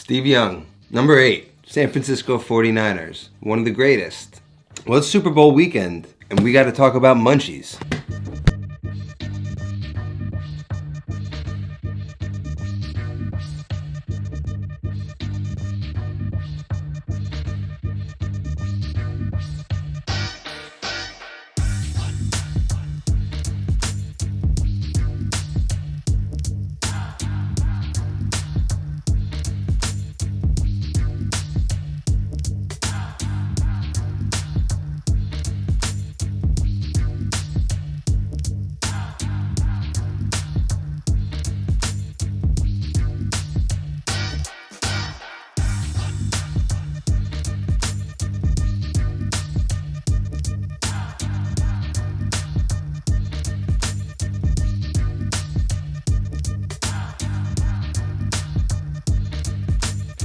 Steve Young. Number 8, San Francisco 49ers. One of the greatest. Well, it's Super Bowl weekend, and we got to talk about munchies.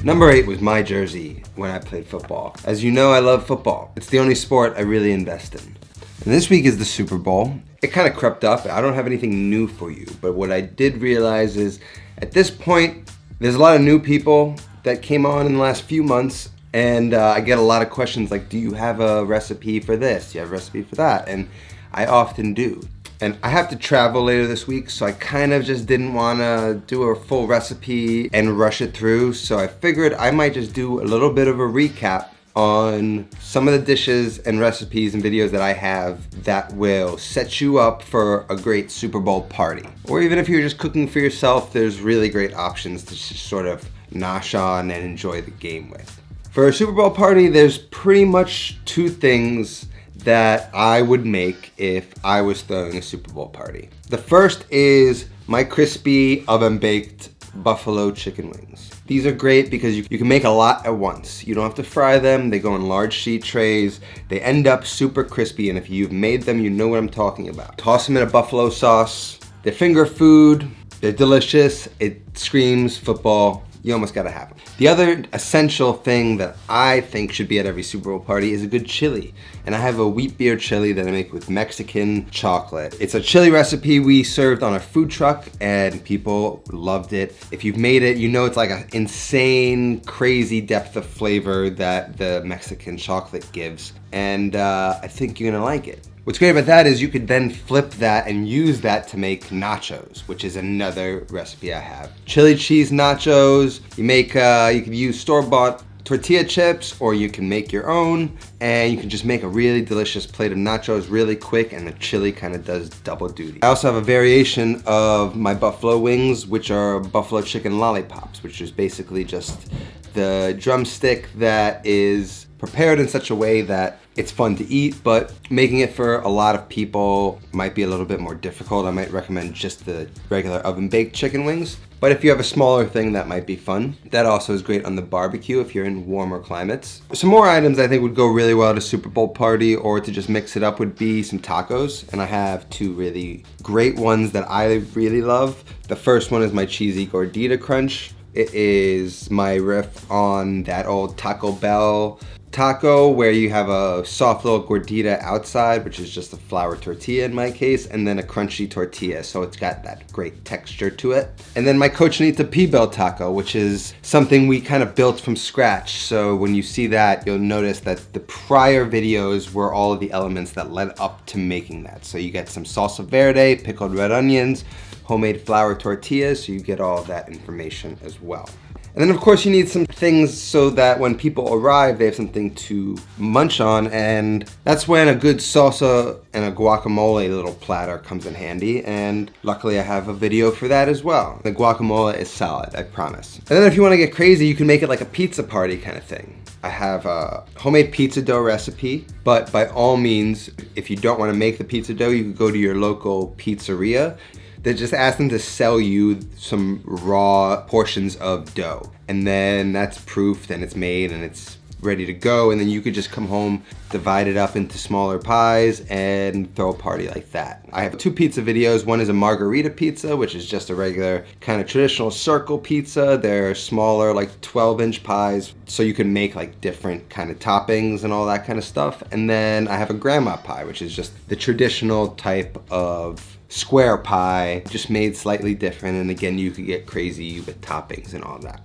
Number 8 was my jersey when I played football. As you know, I love football. It's the only sport I really invest in. And this week is the Super Bowl. It kind of crept up. I don't have anything new for you, but what I did realize is at this point, there's a lot of new people that came on in the last few months, and I get a lot of questions like, do you have a recipe for this? Do you have a recipe for that? And I often do. And I have to travel later this week, so I kind of just didn't want to do a full recipe and rush it through. So I figured I might just do a little bit of a recap on some of the dishes and recipes and videos that I have that will set you up for a great Super Bowl party. Or even if you're just cooking for yourself, there's really great options to just sort of nosh on and enjoy the game with. For a Super Bowl party, there's pretty much 2 things that I would make if I was throwing a Super Bowl party. The first is my crispy oven-baked buffalo chicken wings. These are great because you can make a lot at once. You don't have to fry them. They go in large sheet trays. They end up super crispy, and if you've made them, you know what I'm talking about. Toss them in a buffalo sauce. They're finger food. They're delicious. It screams football. You almost gotta have them. The other essential thing that I think should be at every Super Bowl party is a good chili. And I have a wheat beer chili that I make with Mexican chocolate. It's a chili recipe we served on a food truck and people loved it. If you've made it, you know it's like an insane, crazy depth of flavor that the Mexican chocolate gives. And I think you're gonna like it. What's great about that is you could then flip that and use that to make nachos, which is another recipe I have. Chili cheese nachos. You can use store-bought tortilla chips, or you can make your own, and you can just make a really delicious plate of nachos really quick, and the chili kind of does double duty. I also have a variation of my buffalo wings, which are buffalo chicken lollipops, which is basically just the drumstick that is prepared in such a way that it's fun to eat, but making it for a lot of people might be a little bit more difficult. I might recommend just the regular oven-baked chicken wings. But if you have a smaller thing, that might be fun. That also is great on the barbecue if you're in warmer climates. Some more items I think would go really well at a Super Bowl party, or to just mix it up, would be some tacos. And I have 2 really great ones that I really love. The first one is my cheesy gordita crunch. It is my riff on that old Taco Bell taco where you have a soft little gordita outside, which is just a flour tortilla in my case, and then a crunchy tortilla, so it's got that great texture to it. And then my Cochinita Pibil taco, which is something we kind of built from scratch. So when you see that, you'll notice that the prior videos were all of the elements that led up to making that. So you get some salsa verde, pickled red onions, homemade flour tortillas, so you get all of that information as well. And then of course you need some things so that when people arrive, they have something to munch on, and that's when a good salsa and a guacamole little platter comes in handy, and luckily I have a video for that as well. The guacamole is solid, I promise. And then if you want to get crazy, you can make it like a pizza party kind of thing. I have a homemade pizza dough recipe, but by all means, if you don't want to make the pizza dough, you can go to your local pizzeria. They just ask them to sell you some raw portions of dough. And then that's proofed and it's made and it's ready to go. And then you could just come home, divide it up into smaller pies and throw a party like that. I have 2 pizza videos. One is a margarita pizza, which is just a regular kind of traditional circle pizza. They're smaller, like 12-inch pies. So you can make like different kind of toppings and all that kind of stuff. And then I have a grandma pie, which is just the traditional type of square pie, just made slightly different, and again you could get crazy with toppings and all that.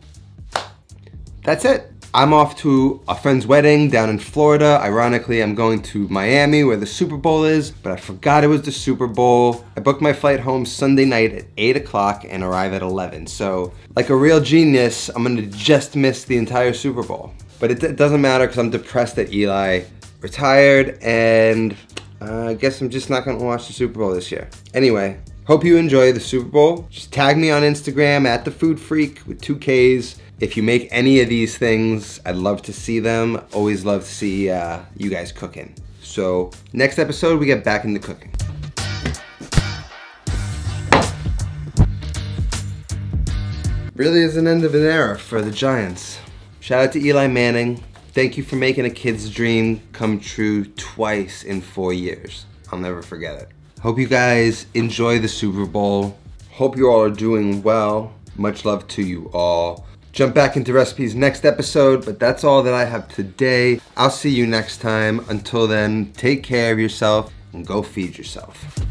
that's it. I'm off to a friend's wedding down in Florida. Ironically, I'm going to Miami where the Super Bowl is, but I forgot it was the Super Bowl. I booked my flight home Sunday night at 8 o'clock and arrive at 11. So like a real genius, I'm gonna just miss the entire Super Bowl. But it doesn't matter because I'm depressed that Eli retired, and I guess I'm just not gonna watch the Super Bowl this year. Anyway, hope you enjoy the Super Bowl. Just tag me on Instagram at The Food Freak with 2 Ks. If you make any of these things, I'd love to see them. Always love to see you guys cooking. So next episode, we get back into cooking. Really is an end of an era for the Giants. Shout out to Eli Manning. Thank you for making a kid's dream come true twice in 4 years. I'll never forget it. Hope you guys enjoy the Super Bowl. Hope you all are doing well. Much love to you all. Jump back into recipes next episode, but that's all that I have today. I'll see you next time. Until then, take care of yourself and go feed yourself.